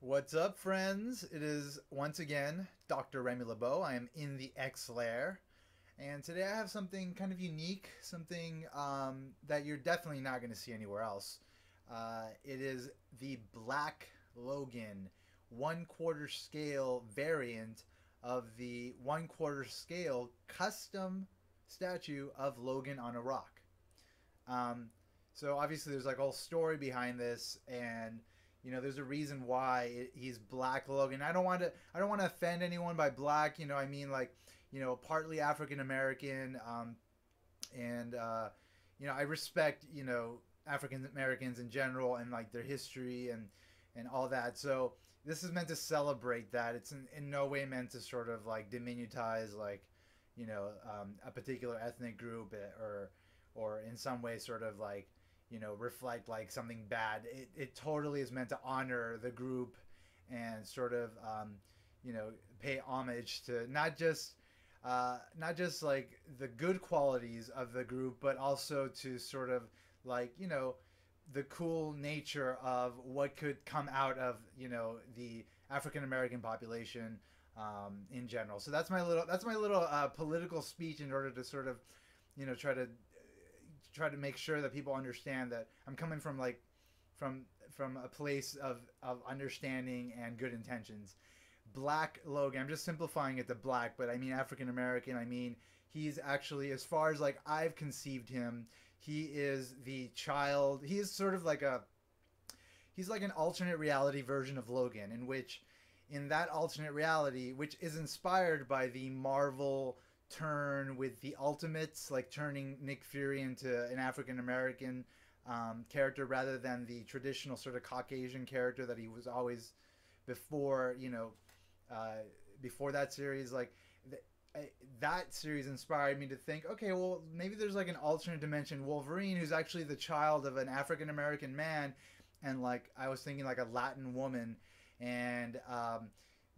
What's up, friends? It is once again Dr. Remy LeBeau. I am in the X Lair, and today I have something kind of unique, something that you're definitely not going to see anywhere else. It is the Black Logan 1/4 scale variant of the 1/4 scale custom statue of Logan on a rock. Um, so obviously there's like a whole story behind this, and there's a reason why he's Black Logan. I don't want to offend anyone by black. I mean like, partly African American, and I respect African Americans in general and like their history and all that. So this is meant to celebrate that. It's in no way meant to sort of like diminutize like a particular ethnic group, or in some way sort of like reflect like something bad. It totally is meant to honor the group and sort of pay homage to not just like the good qualities of the group, but also to sort of like the cool nature of what could come out of the African American population in general. So that's my little political speech in order to sort of try to make sure that people understand that I'm coming from like from a place of understanding and good intentions. Black Logan, I'm just simplifying it to black, but I mean African American. I mean, he's actually, as far as like I've conceived him, he is the child. He is sort of like he's like an alternate reality version of Logan, in which, in that alternate reality, which is inspired by the Marvel turn with the Ultimates, like turning Nick Fury into an African American character rather than the traditional sort of Caucasian character that he was always before. Before that series, like that series inspired me to think, okay, well, maybe there's like an alternate dimension Wolverine who's actually the child of an African American man, and like I was thinking like a Latin woman, and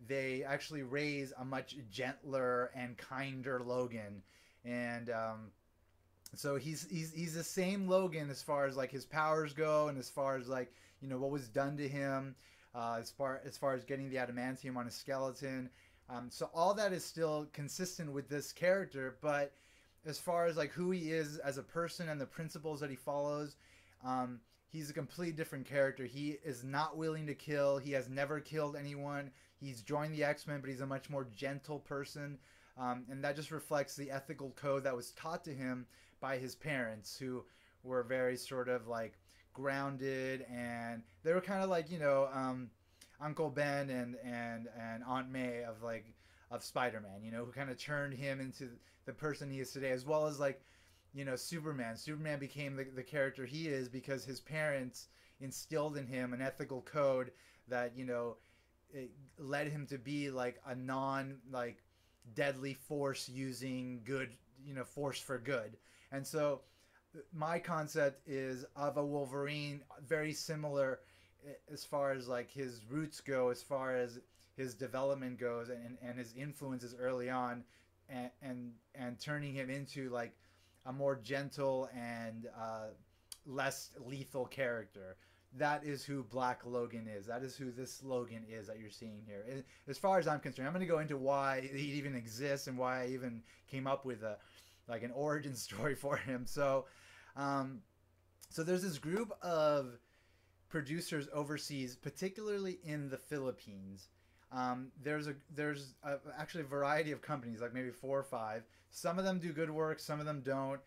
they actually raise a much gentler and kinder Logan, and so he's the same Logan as far as like his powers go, and as far as like what was done to him, as far as getting the adamantium on his skeleton. So all that is still consistent with this character, but as far as like who he is as a person and the principles that he follows, he's a completely different character. He is not willing to kill. He has never killed anyone. He's joined the X-Men, but he's a much more gentle person. And that just reflects the ethical code that was taught to him by his parents, who were very sort of like grounded, and they were kind of like Uncle Ben and Aunt May of Spider-Man, who kind of turned him into the person he is today, as well as like Superman. Superman became the character he is because his parents instilled in him an ethical code that it led him to be like a non like deadly force using good, force for good. And so my concept is of a Wolverine very similar as far as like his roots go, as far as his development goes, and his influences early on, and turning him into like a more gentle and less lethal character. That is who Black Logan is. That is who this Logan is that you're seeing here. As far as I'm concerned, I'm going to go into why he even exists and why I even came up with an origin story for him. So there's this group of producers overseas, particularly in the Philippines. There's actually a variety of companies, like maybe 4 or 5. Some of them do good work, some of them don't.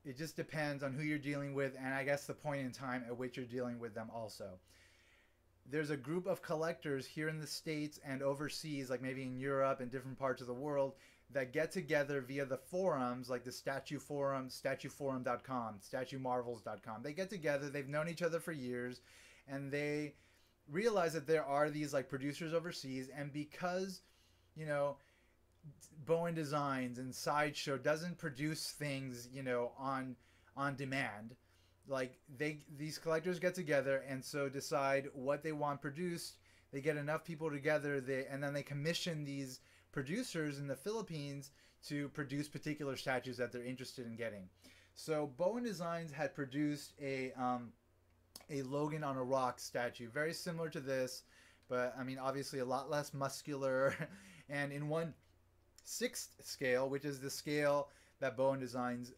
It just depends on who you're dealing with, and I guess the point in time at which you're dealing with them also. There's a group of collectors here in the States and overseas, like maybe in Europe and different parts of the world, that get together via the forums, like the Statue Forum, statueforum.com, statuemarvels.com. They get together, they've known each other for years, and they realize that there are these like producers overseas, and because Bowen Designs and Sideshow doesn't produce things on demand, like these collectors get together and so decide what they want produced. They get enough people together, and then they commission these producers in the Philippines to produce particular statues that they're interested in getting. So Bowen Designs had produced a Logan on a rock statue, very similar to this, but I mean, obviously a lot less muscular. And in 1/6 scale, which is the scale that Bowen Designs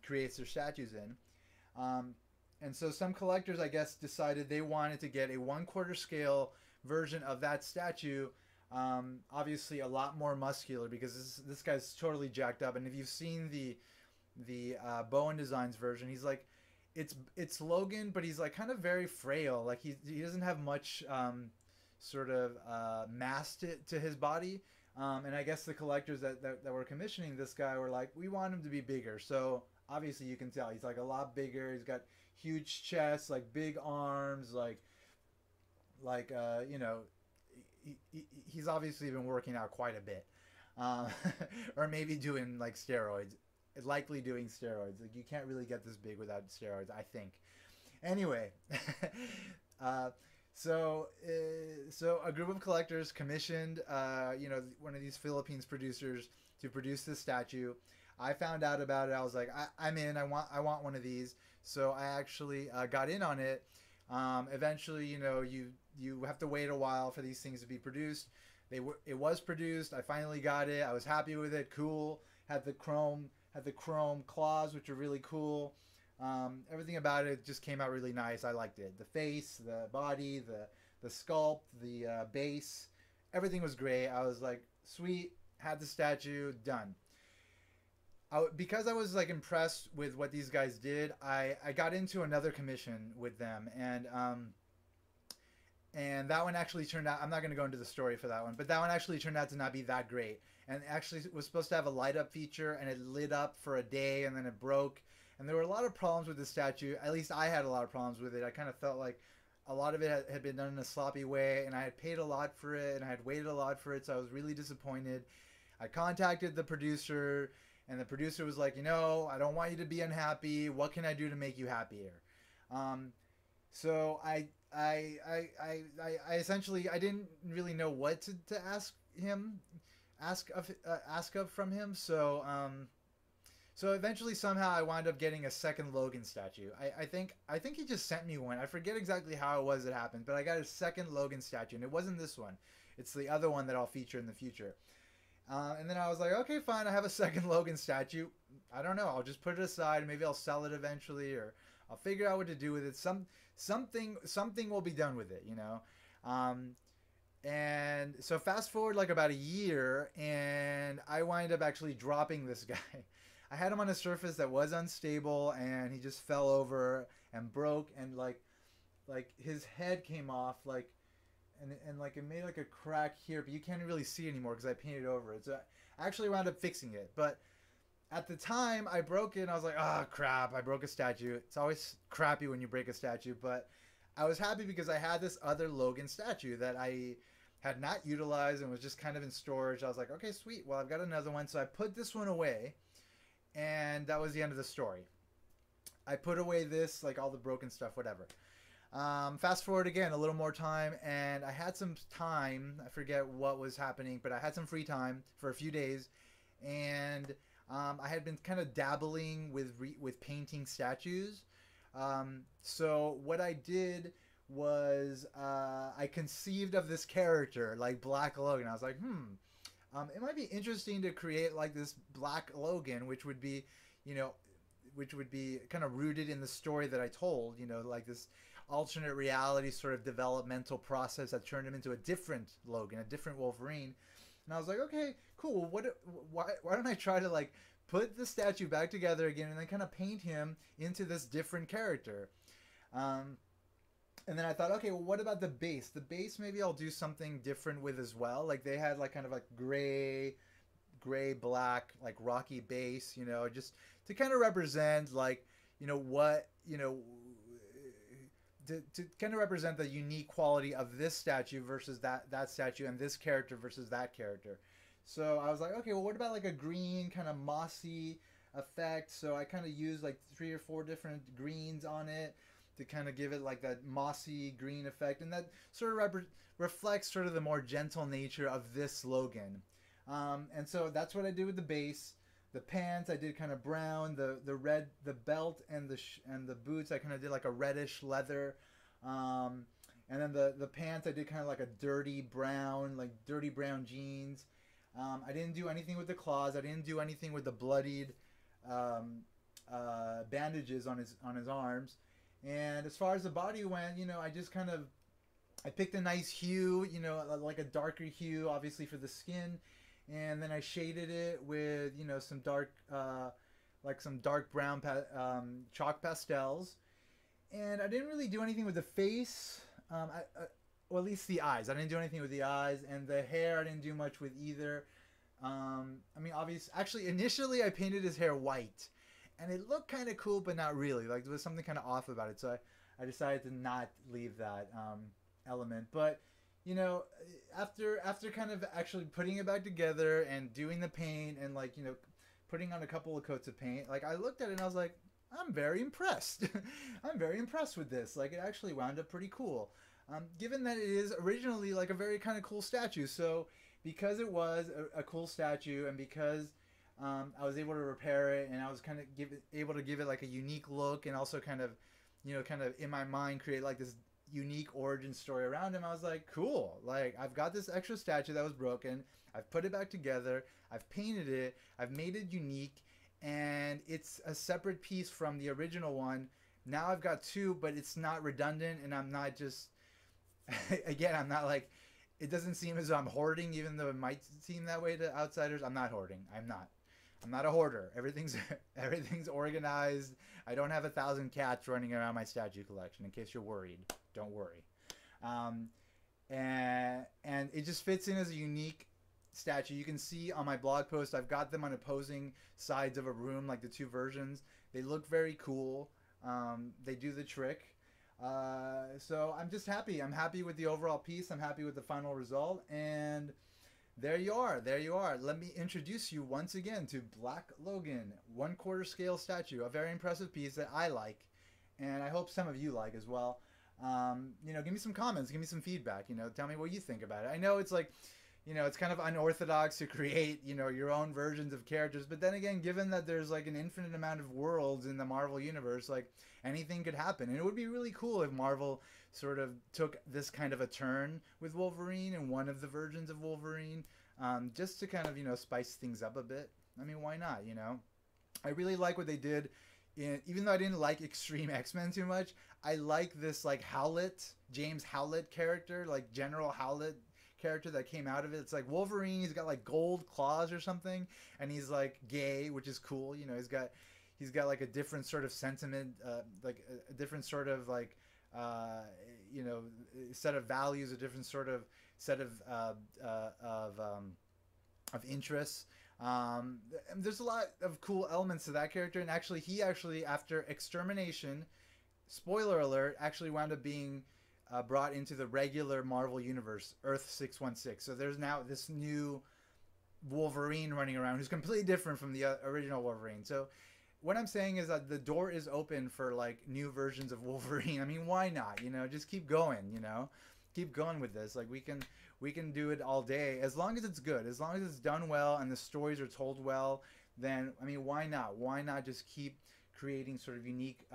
creates their statues in. And so some collectors, I guess, decided they wanted to get a 1/4 scale version of that statue. Obviously, a lot more muscular because this guy's totally jacked up. And if you've seen the Bowen Designs version, he's like, it's Logan, but he's like kind of very frail. Like he doesn't have much sort of mass to his body. And I guess the collectors that were commissioning this guy were like, we want him to be bigger. So obviously you can tell he's like a lot bigger. He's got huge chest, like big arms, like you know, he's obviously been working out quite a bit, or maybe doing like steroids. Likely doing steroids. Like you can't really get this big without steroids, I think. Anyway, so a group of collectors commissioned, you know, one of these Philippines producers to produce this statue. I found out about it. I was like, I'm in. I want one of these. So I actually got in on it. Eventually, you know, you have to wait a while for these things to be produced. It was produced. I finally got it. I was happy with it. Cool. Had the chrome claws, which are really cool. Everything about it just came out really nice. I liked it. The face, the body, the sculpt, the base, everything was great. I was like, sweet. Had the statue, done. Because I was like impressed with what these guys did, I got into another commission with them, and that one actually turned out, I'm not going to go into the story for that one, but that one actually turned out to not be that great. And actually was supposed to have a light up feature, and it lit up for a day and then it broke. And there were a lot of problems with the statue. At least I had a lot of problems with it. I kind of felt like a lot of it had been done in a sloppy way, and I had paid a lot for it, and I had waited a lot for it, so I was really disappointed. I contacted the producer, and the producer was like, you know, I don't want you to be unhappy. What can I do to make you happier? So I essentially, I didn't really know what to ask him. Ask of from him. So eventually somehow I wound up getting a second Logan statue. I think he just sent me one. I forget exactly how it was that happened, but I got a second Logan statue, and it wasn't this one. It's the other one that I'll feature in the future. And then I was like, okay, fine, I have a second Logan statue. I don't know, I'll just put it aside. Maybe I'll sell it eventually, or I'll figure out what to do with it. Something will be done with it, you know. And so fast forward like about a year, and I wind up actually dropping this guy. I had him on a surface that was unstable, and he just fell over and broke, and like his head came off, like, and like it made like a crack here, but you can't really see anymore because I painted over it. So I actually wound up fixing it. But at the time I broke it, and I was like, oh crap, I broke a statue. It's always crappy when you break a statue, but I was happy because I had this other Logan statue that I had not utilized and was just kind of in storage. I was like, okay, sweet. Well, I've got another one. So I put this one away, and that was the end of the story. I put away this, like all the broken stuff, whatever. Fast forward again, a little more time, and I had some time. I forget what was happening, but I had some free time for a few days, and I had been kind of dabbling with painting statues. So what I did was I conceived of this character like Black Logan. I was like, it might be interesting to create like this Black Logan, which would be, you know, kind of rooted in the story that I told, you know, like this alternate reality sort of developmental process that turned him into a different Logan, a different Wolverine. And I was like, okay, cool. Why don't I try to like put the statue back together again and then kind of paint him into this different character. And then I thought, okay, well, what about the base? The base, maybe I'll do something different with as well. Like they had like kind of like gray, black, like rocky base, you know, just to kind of represent like, you know, what, you know, to kind of represent the unique quality of this statue versus that statue, and this character versus that character. So I was like, okay, well, what about like a green kind of mossy effect? So I kind of used like 3 or 4 different greens on it to kind of give it like that mossy green effect, and that sort of reflects sort of the more gentle nature of this Logan. And so that's what I did with the base. The pants I did kind of brown. The red, the belt and the boots I kind of did like a reddish leather. And then the pants I did kind of like a dirty brown, like dirty brown jeans. I didn't do anything with the claws. I didn't do anything with the bloodied um, bandages on his arms. And as far as the body went, you know, I just kind of I picked a nice hue, you know, like a darker hue, obviously for the skin, and then I shaded it with, you know, some dark, like some dark brown chalk pastels. And I didn't really do anything with the face, or at least the eyes. I didn't do anything with the eyes, and the hair I didn't do much with either. I mean, obviously, actually, initially I painted his hair white, and it looked kind of cool, but not really. Like there was something kind of off about it, so I decided to not leave that element. But you know, after kind of actually putting it back together and doing the paint and like, you know, putting on a couple of coats of paint, like I looked at it and I was like, I'm very impressed. I'm very impressed with this. Like it actually wound up pretty cool. Given that it is originally like a very kind of cool statue, so because it was a cool statue and because I was able to repair it and I was kind of able to give it like a unique look and also kind of, you know, kind of in my mind create like this unique origin story around him, I was like, cool. Like I've got this extra statue that was broken. I've put it back together. I've painted it. I've made it unique, and it's a separate piece from the original one. Now I've got two, but it's not redundant, and I'm not just again, I'm not like, it doesn't seem as though I'm hoarding, even though it might seem that way to outsiders. I'm not hoarding. I'm not a hoarder. Everything's organized. I don't have 1,000 cats running around my statue collection. In case you're worried, don't worry. Um, and it just fits in as a unique statue. You can see on my blog post, I've got them on opposing sides of a room, like the two versions. They look very cool. They do the trick. So I'm just happy. I'm happy with the overall piece. I'm happy with the final result. And there you are. There you are. Let me introduce you once again to Black Logan, 1/4 scale statue. A very impressive piece that I like, and I hope some of you like as well. You know, give me some comments, give me some feedback. You know, tell me what you think about it. I know it's like, you know, it's kind of unorthodox to create, you know, your own versions of characters, but then again, given that there's like an infinite amount of worlds in the Marvel universe, like anything could happen, and it would be really cool if Marvel sort of took this kind of a turn with Wolverine and one of the versions of Wolverine, just to kind of, you know, spice things up a bit. I mean, why not? You know, I really like what they did. Even though I didn't like Extreme X-Men too much, I like this like Howlett, James Howlett character, like General Howlett character that came out of it. It's like Wolverine, he's got like gold claws or something, and he's like gay, which is cool. You know, he's got like a different sort of sentiment, like a different sort of like, you know, set of values, a different sort of set of interests. There's a lot of cool elements to that character, and actually he actually, after Extermination, spoiler alert, actually wound up being brought into the regular Marvel universe, Earth 616. So there's now this new Wolverine running around who's completely different from the original Wolverine. So what I'm saying is that the door is open for like new versions of Wolverine. I mean, why not? You know, just keep going, you know, keep going with this. Like we can do it all day, as long as it's good, as long as it's done well and the stories are told well. Then I mean, why not? Why not just keep creating sort of unique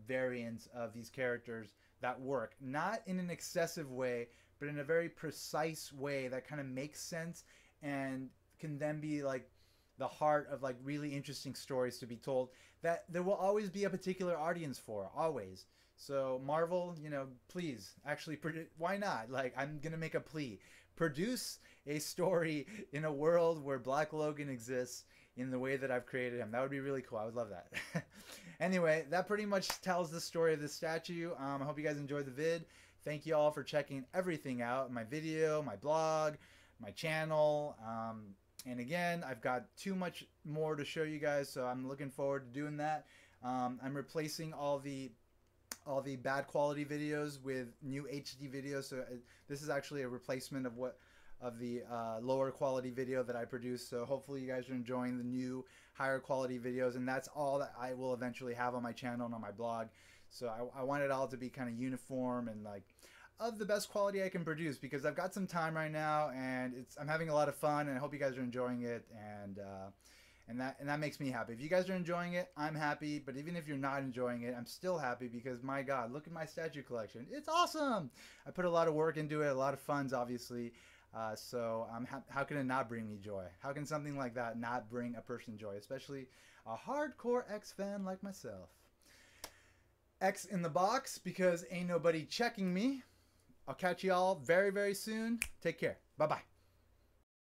variants of these characters that work, not in an excessive way, but in a very precise way that kind of makes sense and can then be like the heart of like really interesting stories to be told that there will always be a particular audience for, always. So Marvel, you know, please, actually, why not? Like, I'm gonna make a plea: produce a story in a world where Black Logan exists in the way that I've created him. That would be really cool. I would love that. Anyway, that pretty much tells the story of this statue. I hope you guys enjoyed the vid. Thank you all for checking everything out: my video, my blog, my channel. And again, I've got too much more to show you guys, so I'm looking forward to doing that. I'm replacing all the bad quality videos with new HD videos. So this is actually a replacement of the lower quality video that I produced. So hopefully you guys are enjoying the new higher quality videos, and that's all that I will eventually have on my channel and on my blog. So I want it all to be kind of uniform and like of the best quality I can produce, because I've got some time right now and I'm having a lot of fun, and I hope you guys are enjoying it. And that makes me happy. If you guys are enjoying it, I'm happy. But even if you're not enjoying it, I'm still happy because, my God, look at my statue collection. It's awesome. I put a lot of work into it, a lot of funds, obviously. So how can it not bring me joy? How can something like that not bring a person joy, especially a hardcore X fan like myself? X in the box because ain't nobody checking me. I'll catch you all very, very soon. Take care. Bye-bye.